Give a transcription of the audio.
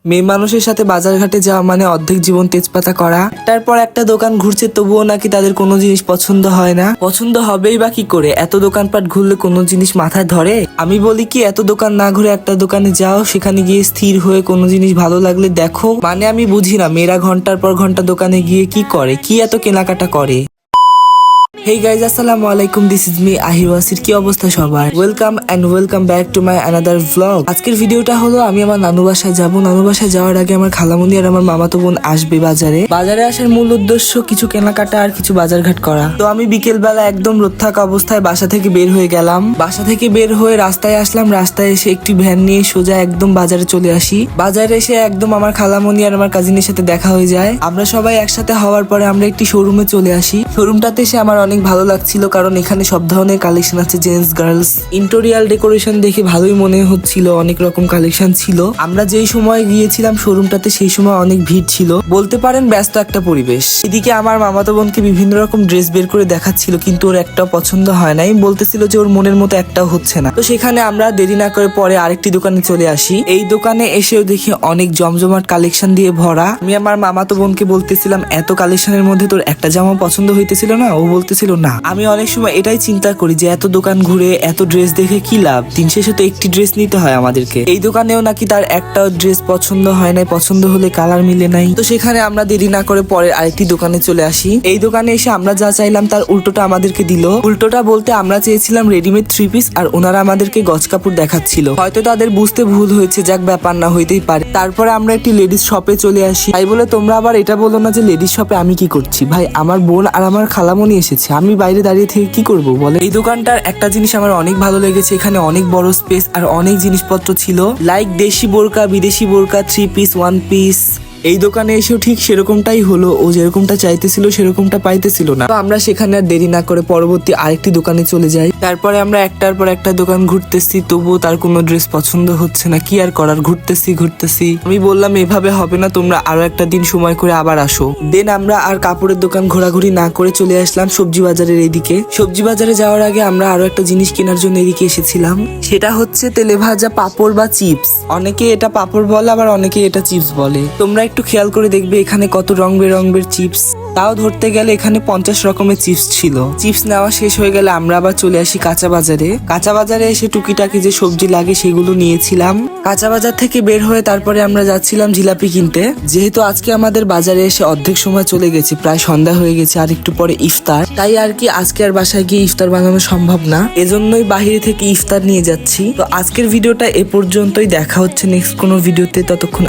মেয়ে মানুষের সাথে বাজার ঘাটে যাওয়া মানে অর্ধেক জীবন তেজপাতা করা। তারপর একটা দোকান ঘুরছে, তবুও নাকি তাদের কোনো জিনিস পছন্দ হয় না। পছন্দ হবেই বা কি করে? এত দোকানপাট ঘুরলে কোনো জিনিস মাথায় ধরে? আমি বলি কি, এত দোকান না ঘুরে একটা দোকানে যাও, সেখানে গিয়ে স্থির হয়ে কোনো জিনিস ভালো লাগলে দেখো। মানে আমি বুঝি না, মেয়েরা ঘন্টার পর ঘন্টা দোকানে গিয়ে কি করে, কি এত কেনাকাটা করে। হেই গাইজ, আসসালামু আলাইকুম, দিস ইজ মি আহির ওয়াসির। কি অবস্থা সবার? Welcome back to my another vlog. আজকের ভিডিওটা হলো আমি আমার নানু বাসায় যাবো। নানু বাসায় যাওয়ার আগে আমার খালামুনি আর আমার মামাতো বোন আসবে বাজারে আসার মূল উদ্দেশ্য কিছু কেনাকাটা আর কিছু বাজারঘাট করা। তো আমি বিকেল বেলা একদম রোদ থাকা অবস্থায় বাসা থেকে বের হয়ে গেলাম। বাসা থেকে বের হয়ে রাস্তায় আসলাম। রাস্তায় এসে একটি ভ্যান নিয়ে সোজা একদম বাজারে চলে আসি। বাজারে এসে একদম আমার খালামুনি আর আমার কাজিনের সাথে দেখা হয়ে যায়। আমরা সবাই একসাথে হওয়ার পরে আমরা একটি শোরুমে চলে আসি। শোরুমটাতে এসে আমার অনেক ভালো লাগছিল, কারণ এখানে সব ধরনের কালেকশন আছে, জেন্টস, গার্লস। ইন্টেরিয়াল ডেকোরেশন দেখে ভালোই মনে হচ্ছিল, অনেক রকম কালেকশন ছিল। আমরা যেই সময় গিয়েছিলাম শোরুমটাতে, সেই সময় অনেক ভিড় ছিল, বলতে পারেন ব্যস্ত একটা পরিবেশ। এদিকে আমার মামাতো বোনকে বিভিন্ন রকম ড্রেস বের করে দেখাচ্ছিল, কিন্তু ওর একটাও পছন্দ হয় নাই। বলতেছিল যে ওর মনের মতো একটাও হচ্ছে না। তো সেখানে আমরা দেরি না করে পরে আরেকটি দোকানে চলে আসি। এই দোকানে এসেও দেখি অনেক জমজমাট কালেকশন দিয়ে ভরা। আমি আমার মামাতো বোনকে বলতেছিলাম, এত কালেকশনের মধ্যে তোর একটা জামা পছন্দ হইতেছিল না? ও বলতেছিল না। আমি অনেক সময় এটাই চিন্তা করি যে এত দোকান ঘুরে এত ড্রেস দেখে কি লাভ? দিন শেষে তো একটি ড্রেস নিতে হয় আমাদেরকে। এই দোকানেও নাকি তার একটাও ড্রেস পছন্দ হয় নাই, পছন্দ হলে কালার মিলে নাই। তো সেখানে আমরা দেরি না করে পরে আরেকটি দোকানে চলে আসি। এই দোকানে এসে আমরা যা চাইলাম তার উল্টোটা আমাদেরকে দিল। উল্টোটা বলতে আমরা চেয়েছিলাম রেডিমেড 3 পিস, আর ওনারা আমাদেরকে গজ কাপড় দেখাচ্ছিল। হয়তো তাদের বুঝতে ভুল হয়েছে, যাক ব্যাপার না, হইতেই পারে। তারপরে আমরা একটি লেডিস শপে চলে আসি। তাই বলে তোমরা আবার এটা বলো না যে লেডিস শপে আমি কি করছি। ভাই, আমার বোন আর আমার খালামণি এসেছে, আমি বাইরে দাঁড়িয়ে থেকে কি করব বলে? এই দোকানটার একটা জিনিস আমার অনেক ভালো লেগেছে, এখানে অনেক বড় স্পেস আর অনেক জিনিসপত্র ছিল, লাইক দেশি বোরকা, বিদেশি বোরকা, 3 পিস, 1 পিস। এই দোকানে এসেও ঠিক সেরকমটাই হলো। ও যেরকমটা চাইতেছিল সেরকমটা পাইতেছিল না। তো আমরা সেখানে আর দেরি না করে পরবর্তী আরেকটি দোকানে চলে যাই। তারপরে আমরা একটার পর একটা দোকান ঘুরতেছি, তবুও তার কোনো ড্রেস পছন্দ হচ্ছে না। কি আর করার, ঘুরতেছি। আমি বললাম এভাবে হবে না, তোমরা আরো একটা দিন সময় করে আবার আসো। দেন আমরা আর কাপড়ের দোকান ঘোরাঘুরি না করে চলে আসলাম সবজি বাজারের এইদিকে। সবজি বাজারে যাওয়ার আগে আমরা আরো একটা জিনিস কেনার জন্য এদিকে এসেছিলাম। সেটা হচ্ছে তেলে ভাজা পাঁপড় বা চিপস। অনেকে এটা পাঁপড় বলে, আবার অনেকে এটা চিপস বলে। তোমরা একটু খেয়াল করে দেখবে এখানে কত রং বেরঙের চিপস। তাও ধরতে গেলে এখানে 50 রকমের চিপস ছিল। চিপস নেওয়া শেষ হয়ে গেলে আমরা আবার চলে আসি কাঁচা বাজারে এসে টুকিটাকি যে সবজি লাগে সেগুলো নিয়েছিলাম। কাঁচা বাজার থেকে বের হয়ে তারপরে আমরা যাচ্ছিলাম জিলাপি কিনতে। যেহেতু আজকে আমাদের বাজারে এসে অর্ধেক সময় চলে গেছে, প্রায় সন্ধ্যা হয়ে গেছে, আর একটু পরে ইফতার। তাই আর কি আজকে আর বাসায় গিয়ে ইফতার বানানো সম্ভব না, এজন্যই বাহিরে থেকে ইফতার নিয়ে যাচ্ছি। তো আজকের ভিডিওটা এ পর্যন্তই। দেখা হচ্ছে নেক্সট কোনো ভিডিওতে। ততক্ষণ